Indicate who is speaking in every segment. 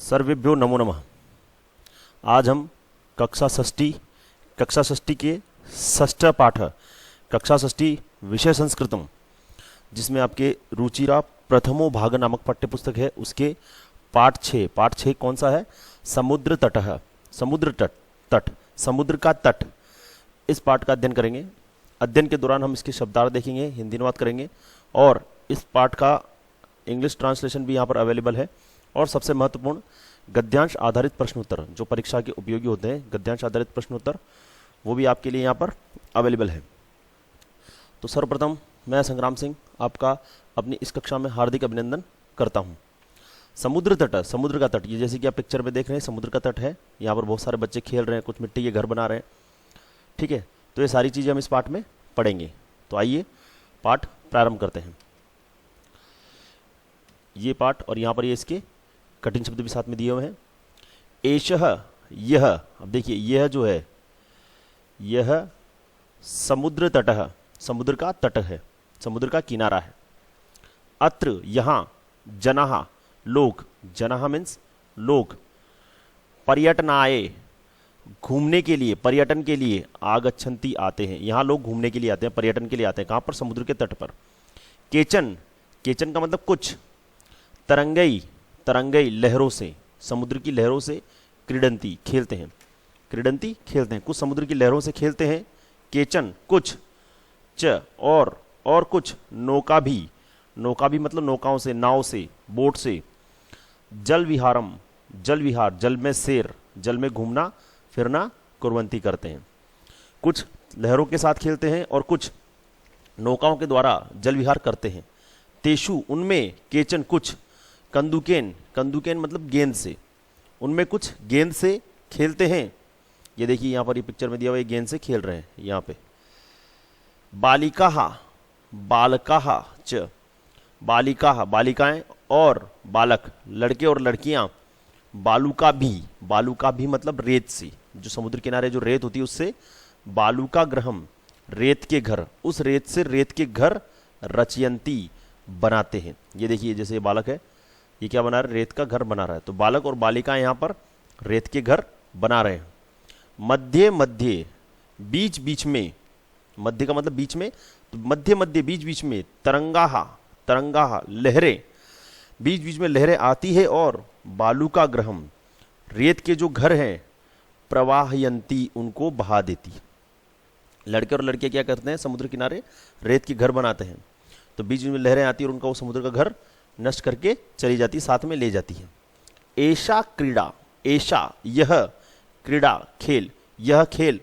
Speaker 1: सर्वेभ्यो नमो नमः। आज हम कक्षा षष्ठी के षष्ठ पाठ कक्षा षष्ठी विषय संस्कृतम, जिसमें आपके रुचिरा प्रथमो भाग नामक पाठ्यपुस्तक है, उसके पाठ 6 कौन सा है? समुद्र तटः, समुद्र तट, समुद्र का तट। इस पाठ का अध्ययन करेंगे। अध्ययन के दौरान हम इसके शब्दार्थ देखेंगे, हिंदी अनुवाद करेंगे और इस पाठ का इंग्लिश ट्रांसलेशन भी यहाँ पर अवेलेबल है। और सबसे महत्वपूर्ण गद्यांश आधारित प्रश्नोत्तर, जो परीक्षा के उपयोगी होते हैं, गद्यांश आधारित प्रश्नोत्तर, वो भी आपके लिए यहाँ पर अवेलेबल है। तो सर्वप्रथम मैं संग्राम सिंह आपका अपनी इस कक्षा में हार्दिक अभिनंदन करता हूँ। समुद्र तट, समुद्र का तट, ये जैसे कि आप पिक्चर में देख रहे हैं समुद्र का तट है। यहाँ पर बहुत सारे बच्चे खेल रहे हैं, कुछ मिट्टी के घर बना रहे हैं। ठीक है, तो ये सारी चीज़ें हम इस पाठ में पढ़ेंगे। तो आइए पाठ प्रारंभ करते हैं। ये पाठ और यहाँ पर ये इसके कठिन शब्द भी साथ में दिए हुए हैं। एषः, यह, अब देखिए यह जो है, यह समुद्र तटः, समुद्र का तट है, समुद्र का किनारा है। अत्र, यहाँ, जनाः, लोग, जनाः मीन्स लोग, पर्यटनाय, घूमने के लिए, पर्यटन के लिए, आगच्छन्ति, आते हैं। यहाँ लोग घूमने के लिए आते हैं, पर्यटन के लिए आते हैं। कहाँ पर? समुद्र के तट पर। केचन, केचन का मतलब कुछ। तरंगई, तरंगई, लहरों से, समुद्र की लहरों से। क्रीडंती, खेलते हैं, क्रीडंती, खेलते हैं, कुछ समुद्र की लहरों से खेलते हैं। केचन, कुछ। च, और कुछ। नौका भी, नौका भी मतलब नौकाओं से, नाव से, बोट से। जल विहारम, जल विहार, जल में सैर, जल में घूमना फिरना, कुर्वंती, करते हैं। कुछ लहरों के साथ खेलते हैं और कुछ नौकाओं के द्वारा जल विहार करते हैं। तेषु, उनमें, केचन, कुछ। कंदुकेन, कंदुकेन मतलब गेंद से, उनमें कुछ गेंद से खेलते हैं। ये देखिए यहाँ पर ये पिक्चर में दिया हुआ, ये गेंद से खेल रहे हैं यहाँ पे। बालिकाः, बालकाः च, बालिकाः, बालिकाएं और बालक, लड़के और लड़कियां। बालुका भी, बालुका भी मतलब रेत से, जो समुद्र किनारे जो रेत होती है उससे। बालुका गृहम, रेत के घर, उस रेत से रेत के घर। रचयंती, बनाते हैं। ये देखिए जैसे ये बालक है, ये क्या बना रहा है? रेत का घर बना रहा है। तो बालक और बालिका यहाँ पर रेत के घर बना रहे हैं। मध्य मध्य, बीच बीच में, मध्य का मतलब बीच में, तो मध्य मध्य, बीच बीच में। तरंगाः, तरंगाः, लहरें, बीच बीच में लहरें आती है। और बालुका गृहम, रेत के जो घर हैं। प्रवाहयंती, उनको बहा देती। लड़के और लड़कियां क्या करते हैं? समुद्र किनारे रेत के घर बनाते हैं, तो बीच में लहरें आती है और उनका वो समुद्र का घर नष्ट करके चली जाती, साथ में ले जाती है। एषा क्रीड़ा, एषा, यह, क्रीड़ा, खेल, यह खेल।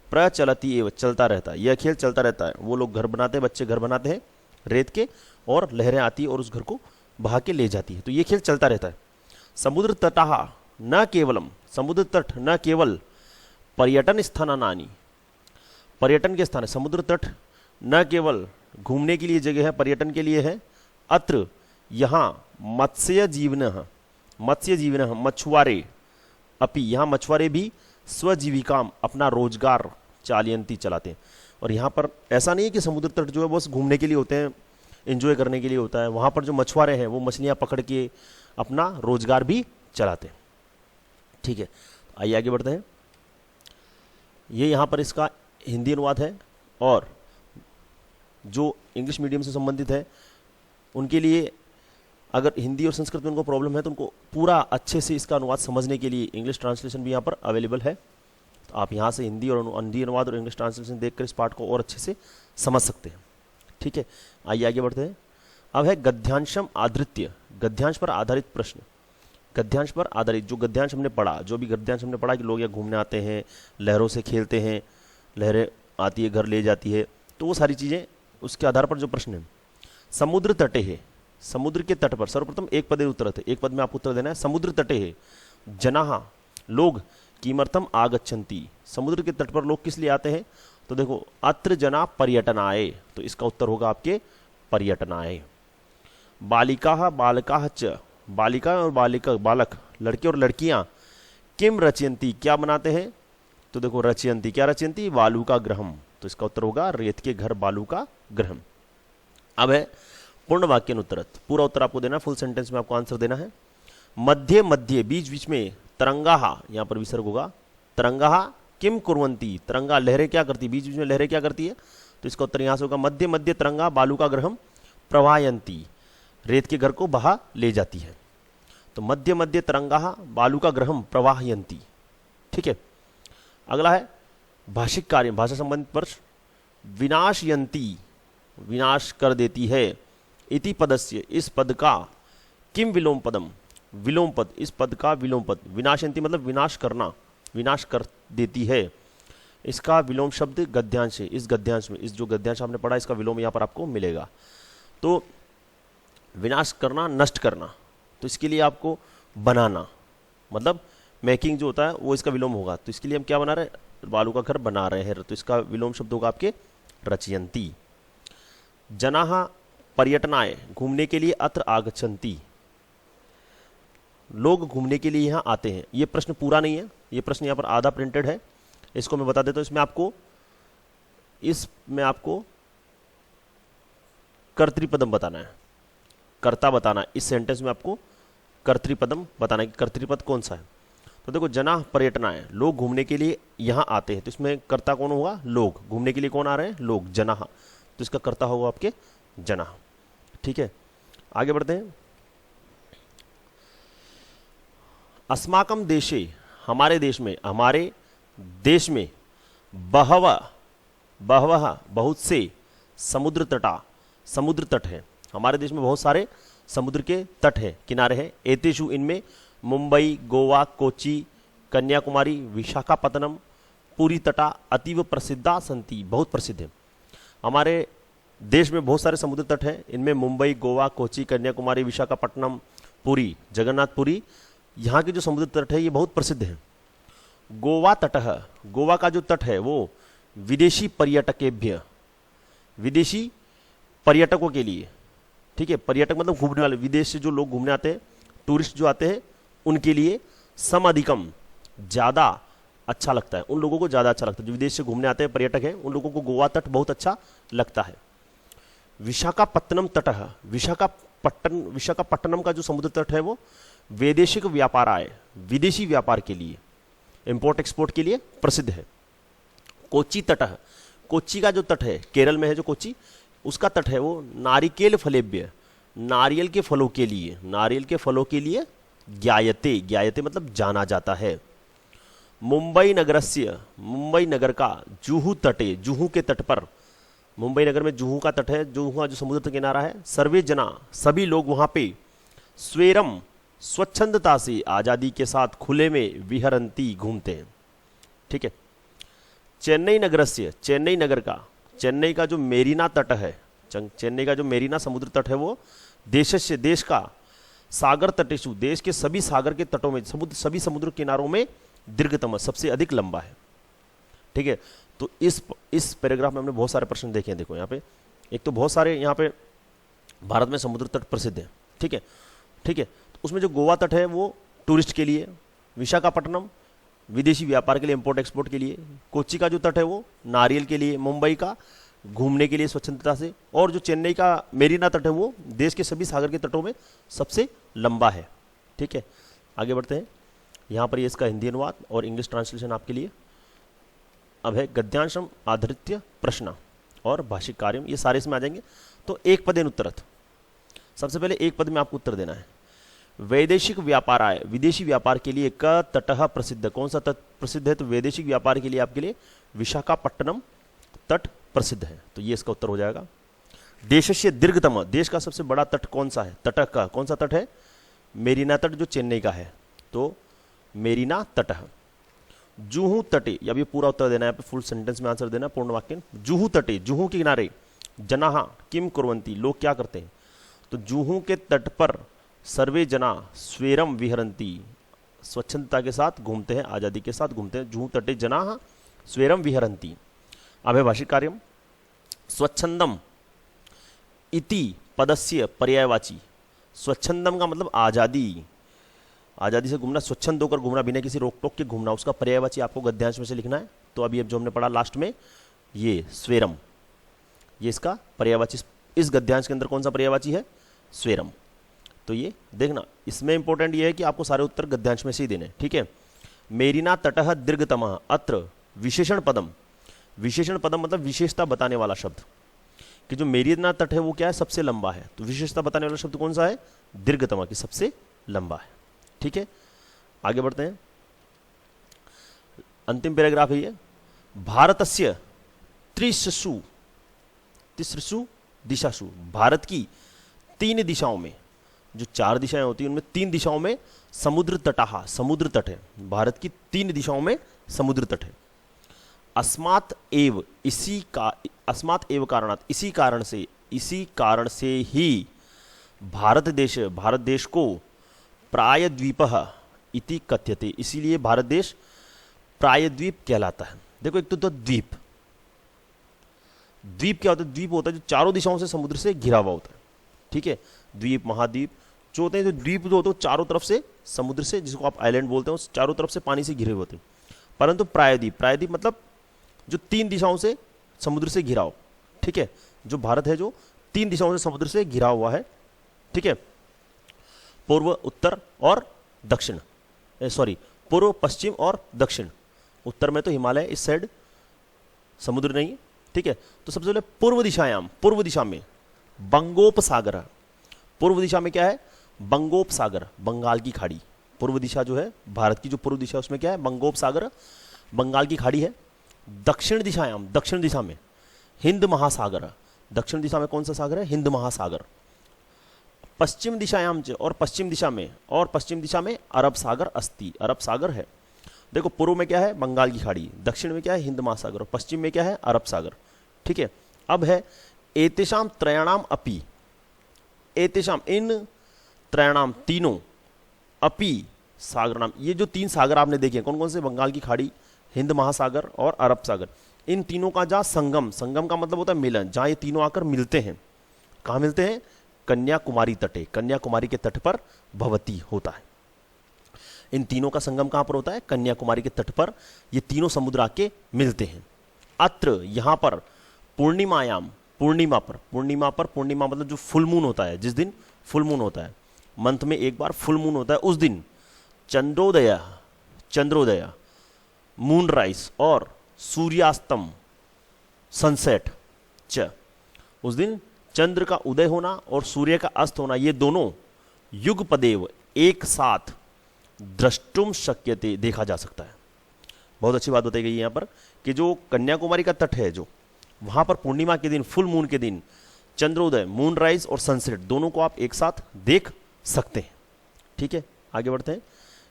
Speaker 1: प्रचलति एवं, चलता रहता है, यह खेल चलता रहता है। वो लोग घर बनाते हैं, बच्चे घर बनाते हैं रेत के, और लहरें आती है और उस घर को बहा के ले जाती है। तो ये खेल चलता रहता है। समुद्र तटाः, न केवलम, समुद्र तट न केवल। पर्यटन स्थानानि, पर्यटन के स्थान है। समुद्र तट न केवल घूमने के लिए जगह है, पर्यटन के लिए है। अत्र, यहाँ, मत्स्य जीवनः, मत्स्य जीवनः, मछुआरे। अपि, यहाँ मछुआरे भी। स्वजीविकाम, अपना रोजगार। चालयंती, चलाते हैं। और यहाँ पर ऐसा नहीं है कि समुद्र तट जो है बस घूमने के लिए होते हैं, एंजॉय करने के लिए होता है। वहाँ पर जो मछुआरे हैं वो मछलियाँ पकड़ के अपना रोजगार भी चलाते हैं। ठीक है, आइए आगे बढ़ते हैं। ये यहाँ पर इसका हिंदी अनुवाद है, और जो इंग्लिश मीडियम से संबंधित है उनके लिए, अगर हिंदी और संस्कृत में उनको प्रॉब्लम है तो उनको पूरा अच्छे से इसका अनुवाद समझने के लिए इंग्लिश ट्रांसलेशन भी यहाँ पर अवेलेबल है। तो आप यहाँ से हिंदी अनुवाद और इंग्लिश ट्रांसलेशन देखकर इस पाठ को और अच्छे से समझ सकते हैं। ठीक है, आइए आगे बढ़ते हैं। अब है गद्यांशम आधृत्य, गद्यांश पर आधारित प्रश्न। गद्यांश पर आधारित, जो गद्यांश हमने पढ़ा, जो भी गद्यांश हमने पढ़ा कि लोग यहाँ घूमने आते हैं, लहरों से खेलते हैं, लहरें आती है घर ले जाती है, तो वो सारी चीज़ें उसके आधार पर जो प्रश्न है। समुद्र तटे है, समुद्र के तट पर। सर्वप्रथम एक पदे उत्तर थे, एक पद में आपको उत्तर देना है। समुद्र तटे है, जनाः, लोग। किमर्थम आगच्छन्ति, समुद्र के तट पर लोग किस लिए आते हैं? तो देखो, अत्र जना पर्यटनाय, तो इसका उत्तर होगा आपके पर्यटनाय। बालिकाः, बालकाः च, बालिका और बालिका, बालक, लड़के और लड़कियां। किम रचयन्ति, क्या बनाते हैं? तो देखो, रचयन्ति, क्या रचयन्ति? बालुका गृहम, तो इसका उत्तर होगा रेत के घर, बालुका गृहम। अब है पूर्ण वाक्यानुत्तरत, पूरा उत्तर आपको देना है, फुल सेंटेंस में आपको आंसर देना है। मध्य मध्य बीच बीच में तरंगाः, यहाँ पर विसर्ग होगा, तरंगाः किम कुर्वन्ति, तरंगा लहरें क्या करती, बीच बीच में लहरें क्या करती है, तो इसका उत्तर यहाँ से होगा मध्य मध्य तरंगा बालुका गृहम प्रवाहयन्ति, रेत के घर को बहा ले जाती है। तो मध्य मध्य तरंगाः बालुका गृहम प्रवाहयन्ति। ठीक है, अगला है भाषिक कार्य, भाषा संबंधित प्रश्न, विनाशयन्ति विनाश कर देती है, इति पदस्य इस पद का, किम विलोम पदम विलोम पद, इस पद का विलोम पद, विनाशयन्ति मतलब विनाश करना, विनाश कर देती है, इसका विलोम शब्द गद्यांश है। इस गद्यांश में, इस जो गद्यांश आपने पढ़ा इसका विलोम यहाँ पर आपको मिलेगा। तो विनाश करना, नष्ट करना, तो इसके लिए आपको बनाना मतलब मेकिंग जो होता है वो इसका विलोम होगा। तो इसके लिए हम क्या बना रहे हैं, बालू का घर बना रहे हैं, तो इसका विलोम शब्द होगा आपके रचयन्ति। जनाः पर्यटनाय घूमने के लिए अत्र आगच्छन्ति, लोग घूमने के लिए यहाँ आते हैं। ये प्रश्न पूरा नहीं है, ये प्रश्न यहाँ पर आधा प्रिंटेड है, इसको मैं बता देता हूँ। इसमें आपको कर्तृपदम बताना है, कर्ता बताना है। इस सेंटेंस में आपको कर्तृपदम बताना है कि कर्तृपद कौन सा है। तो देखो, जनाः पर्यटनाय लोग घूमने के लिए यहाँ आते हैं, तो इसमें कर्ता कौन होगा, लोग, घूमने के लिए कौन आ रहे हैं, लोग, जनाः, तो इसका कर्ता होगा आपके जनाः। ठीक है, आगे बढ़ते हैं। अस्माकं देशे हमारे देश में बहवः बहुत से समुद्र तट है। हमारे देश में बहुत सारे समुद्र के तट है, किनारे हैं। एतेषु इनमें मुंबई, गोवा, कोच्चि, कन्याकुमारी, विशाखापत्तनम, पुरी तटा अतीव प्रसिद्धा सन्ति, बहुत प्रसिद्ध है। हमारे देश में बहुत सारे समुद्र तट हैं, इनमें मुंबई, गोवा, कोच्चि, कन्याकुमारी, विशाखापट्टनम, पुरी, जगन्नाथपुरी, यहाँ के जो समुद्र तट है ये बहुत प्रसिद्ध है। गोवा तटः, गोवा का जो तट है वो विदेशी पर्यटकेभ्य, विदेशी पर्यटकों के लिए, ठीक है, पर्यटक मतलब घूमने वाले, विदेश से जो लोग घूमने आते हैं, टूरिस्ट जो आते हैं उनके लिए समअधिकम ज़्यादा अच्छा लगता है, उन लोगों को ज़्यादा अच्छा लगता है। जो विदेश से घूमने आते हैं पर्यटक हैं उन लोगों को गोवा तट बहुत अच्छा लगता है। विशाखापत्तनम तटः, विशाखापट्टनम का जो समुद्र तट है वो वैदेशिक व्यापाराय, विदेशी व्यापार के लिए, इंपोर्ट एक्सपोर्ट के लिए प्रसिद्ध है। कोच्चि तटः, कोच्चि का जो तट है, केरल में है जो कोच्चि, उसका तट है वो नारिकेल फलेभ्य, नारियल के फलों के लिए, नारियल के फलों के लिए ज्ञायते, ज्ञायते मतलब जाना जाता है। मुंबई नगरस्य, मुंबई नगर का जुहू तटे, जुहू के तट पर, मुंबई नगर में जुहू का तट है, जुहू का जो समुद्र किनारा है, सर्वे जना सभी लोग वहां पे स्वेरम स्वच्छंदता से आज़ादी के साथ खुले में विहरंती घूमते हैं। ठीक है। चेन्नई नगरस्य, चेन्नई नगर का, चेन्नई का जो मेरीना तट है, चेन्नई का जो मेरीना समुद्र तट है वो देशस्य, देश का, सागर तटेशु, देश के सभी सागर के तटों में, सभी समुद्र किनारों में दीर्घतम, सबसे अधिक लंबा है। ठीक है। तो इस पैराग्राफ में हमने बहुत सारे प्रश्न देखे हैं। देखो यहाँ पे, एक तो बहुत सारे यहाँ पे भारत में समुद्र तट प्रसिद्ध है। ठीक है, ठीक है। तो उसमें जो गोवा तट है वो टूरिस्ट के लिए, विशाखापट्टनम विदेशी व्यापार के लिए, इंपोर्ट एक्सपोर्ट के लिए, कोच्चि का जो तट है वो नारियल के लिए, मुंबई का घूमने के लिए स्वच्छंदता से, और जो चेन्नई का मेरीना तट है वो देश के सभी सागर के तटों में सबसे लंबा है। ठीक है, आगे बढ़ते हैं। यहाँ पर ये इसका हिंदी अनुवाद और इंग्लिश ट्रांसलेशन आपके लिए। अब है गद्यांशम आधृत्य प्रश्न और भाषिक कार्य, ये सारे इसमें आ जाएंगे। तो एक पदेन उत्तरत, सबसे पहले एक पद में आपको उत्तर देना है। वैदेशिक व्यापाराय, विदेशी व्यापार के लिए क तटः प्रसिद्ध, कौन सा तट प्रसिद्ध है? तो वैदेशिक व्यापार के लिए आपके लिए विशाखापट्टनम तट प्रसिद्ध है। तो ये इसका उत्तर हो जाएगा। देशस्य दीर्घतम, देश का सबसे बड़ा तट कौन सा है? तट का कौन सा तट है? मेरीना तट जो चेन्नई का है, तो मेरीना तट। जुहू तटे, अब ये पूरा उत्तर देना है, यहाँ पे फुल सेंटेंस में आंसर देना, पूर्ण वाक्य। जुहू तटे, जुहू के किनारे, जनाः किम कुर्वन्ति, लोग क्या करते हैं? तो जुहू के तट पर सर्वे जना स्वेरम विहरन्ति, स्वच्छंदता के साथ घूमते हैं, आज़ादी के साथ घूमते हैं। जुहू तटे जनाः स्वेरम विहरन्ति। अब है भाषिक कार्यम। स्वच्छंदम इति पदस्य पर्यायवाची, स्वच्छंदम का मतलब आज़ादी, आज़ादी से घूमना, स्वच्छंद होकर घूमना, बिना किसी रोक टोक के घूमना, उसका पर्यायवाची आपको गद्यांश में से लिखना है। तो अभी अब जो हमने पढ़ा लास्ट में, ये स्वेरम, ये इसका पर्यायवाची, इस गद्यांश के अंदर कौन सा पर्यायवाची है? स्वेरम। तो ये देखना, इसमें इंपॉर्टेंट ये है कि आपको सारे उत्तर गद्यांश में से ही देने, ठीक है। मेरिना तटः दीर्घतमः अत्र विशेषण पदम, विशेषण पदम मतलब विशेषता बताने वाला शब्द, कि जो मेरिना तट है वो क्या है, सबसे लंबा है, तो विशेषता बताने वाला शब्द कौन सा है, दीर्घतम, की सबसे लंबा है, ठीक है। आगे बढ़ते हैं, अंतिम पैराग्राफ है ये, भारतस्य त्रिसु तिसृसु दिशासु, भारत की 3 दिशाओं में, जो 4 दिशाएं होती हैं उनमें 3 दिशाओं में समुद्र तटाहा, समुद्र तट है, भारत की 3 दिशाओं में समुद्र तट है। अस्मात् एव, अस्मात् एव कारणात्, इसी कारण से ही भारत देश को प्रायद्वीपः इति कथ्यते, इसीलिए भारत देश प्रायद्वीप कहलाता है। देखो एक तो द्वीप, द्वीप क्या होता है, द्वीप होता है जो चारों दिशाओं से समुद्र से घिरा हुआ होता है, ठीक है। द्वीप महाद्वीप जो होते हैं, जो द्वीप जो होते हैं चारों तरफ से समुद्र से, जिसको आप आइलैंड बोलते हैं, चारों तरफ से पानी से घिरे हुए होते हैं। परंतु प्रायद्वीप, प्रायद्वीप मतलब जो 3 दिशाओं से समुद्र से घिरा हो, ठीक है। जो भारत है जो 3 दिशाओं से समुद्र से घिरा हुआ है, ठीक है। पूर्व, उत्तर और दक्षिण, सॉरी पूर्व, पश्चिम और दक्षिण। उत्तर में तो हिमालय, इस साइड समुद्र नहीं है, ठीक है। तो सबसे पहले पूर्व दिशायाम, पूर्व दिशा में बंगोपसागर, पूर्व दिशा में क्या है, बंगोपसागर, बंगाल की खाड़ी। पूर्व दिशा जो है भारत की, जो पूर्व दिशा उसमें क्या है, बंगोपसागर, बंगाल की खाड़ी है। दक्षिण दिशायाम, दक्षिण दिशा में हिंद महासागर, दक्षिण दिशा में कौन सा सागर है, हिंद महासागर। पश्चिम दिशायाम और पश्चिम दिशा में अरब सागर अस्ति, अरब सागर है। देखो पूर्व में क्या है, बंगाल की खाड़ी, दक्षिण में क्या है, हिंद महासागर, और पश्चिम में क्या है, अरब सागर, ठीक है। अब है एतेषाम त्रयाणाम अपि, एतेषाम इन त्रयाणाम तीनों, अपि सागर नाम, ये जो 3 सागर आपने देखे कौन कौन से, बंगाल की खाड़ी, हिंद महासागर और अरब सागर, इन तीनों का जहाँ संगम, संगम का मतलब होता है मिलन, जहाँ ये तीनों आकर मिलते हैं, कहाँ मिलते हैं, कन्याकुमारी तटे, कन्याकुमारी के तट पर भवती होता है। इन तीनों का संगम कहाँ पर होता है, कन्याकुमारी के तट पर ये तीनों समुद्र आके मिलते हैं। अत्र यहाँ पर पूर्णिमायाम, पूर्णिमा पर, पूर्णिमा मतलब जो फुल मून होता है, जिस दिन फुल मून होता है, मंथ में एक बार फुल मून होता है, उस दिन चंद्रोदय, चंद्रोदय, मून राइज और सूर्यास्तम, सनसेट च, उस दिन चंद्र का उदय होना और सूर्य का अस्त होना, ये दोनों युगपदेव एक साथ द्रष्टुम शक्यते, देखा जा सकता है। बहुत अच्छी बात बताई गई है यहाँ पर कि जो कन्याकुमारी का तट है, जो वहाँ पर पूर्णिमा के दिन, फुल मून के दिन चंद्रोदय, मून राइज और सनसेट दोनों को आप एक साथ देख सकते हैं, ठीक है। आगे बढ़ते हैं,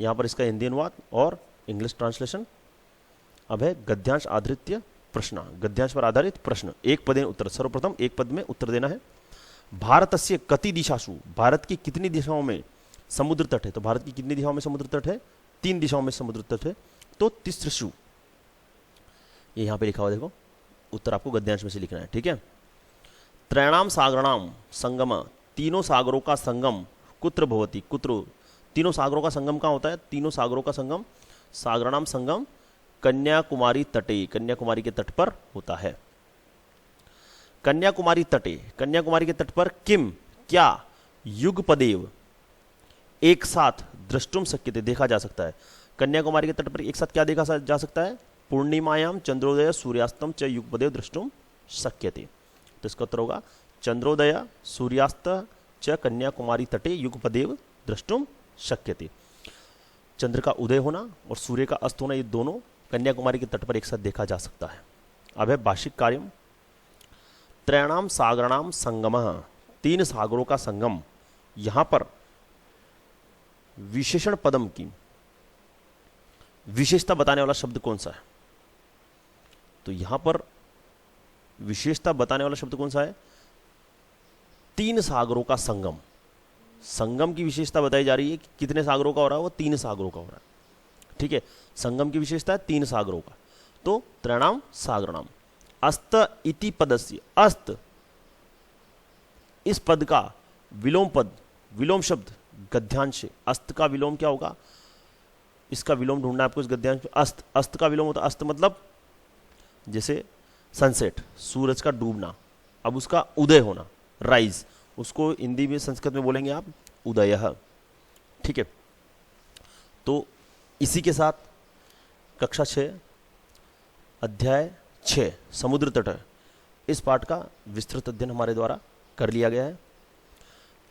Speaker 1: यहाँ पर इसका हिंदी अनुवाद और इंग्लिश ट्रांसलेशन। अब है गद्यांश आधारित प्रश्न, गद्यांश पर आधारित प्रश्न, एक पदेन उत्तर। सर्वप्रथम एक पद में उत्तर देना है। भारतस्य कति दिशासु, भारत की कितनी दिशाओं में समुद्र तट है, तो भारत की कितनी दिशाओं में समुद्र तट है, 3 दिशाओं में समुद्र तट है, तो तिसृषु, ये यहाँ पे लिखा हुआ देखो, उत्तर आपको गद्यांश में से लिखना है, ठीक है। त्रयाणाम सागराणाम संगम, तीनों सागरों का संगम कुत्र भवति, कुत्र, तीनों सागरों का संगम कहाँ होता है, तीनों सागरों का संगम, सागराणाम संगम कन्याकुमारी तटे, कन्याकुमारी के तट पर होता है। कन्याकुमारी तटे, कन्याकुमारी के तट पर किम, क्या, युगपदेव, एक साथ, द्रष्टुम शक्यते, देखा जा सकता है। कन्याकुमारी के तट पर एक साथ क्या देखा जा सकता है, पूर्णिमायाम चंद्रोदय सूर्यास्तम च युगपदेव द्रष्टुम शक्यते, तो इसका उत्तर होगा चंद्रोदय सूर्यास्त च कन्याकुमारी तटे युगपदेव द्रष्टुम शक्यते। चंद्र का उदय होना और सूर्य का अस्त होना, ये दोनों कन्याकुमारी के तट पर एक साथ देखा जा सकता है। अब है भाषिक कार्यम, त्रयाणाम सागराणाम संगमः, 3 सागरों का संगम, यहां पर विशेषण पदम की विशेषता बताने वाला शब्द कौन सा है, तो यहां पर विशेषता बताने वाला शब्द कौन सा है, 3 सागरों का संगम, संगम की विशेषता बताई जा रही है कि कितने सागरों का हो रहा है, वो 3 सागरों का हो रहा है, ठीक है। संगम की विशेषता है 3 सागरों का, तो त्रयाणाम सागराणाम। अस्त इति पदस्य, अस्त इस पद का विलोम पद, विलोम शब्द गद्यांश, अस्त का विलोम क्या होगा, इसका विलोम ढूंढना है आपको इस गद्यांश में। अस्त, अस्त का विलोम होता है, अस्त मतलब जैसे सनसेट, सूरज का डूबना, अब उसका उदय होना, राइज, उसको हिंदी में संस्कृत में बोलेंगे आप उदयः। ठीक है, तो इसी के साथ कक्षा 6 अध्याय 6 समुद्र तट, इस पाठ का विस्तृत अध्ययन हमारे द्वारा कर लिया गया है।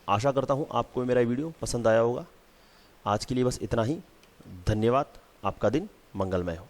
Speaker 1: आशा करता हूँ आपको मेरा वीडियो पसंद आया होगा। आज के लिए बस इतना ही। धन्यवाद। आपका दिन मंगलमय हो।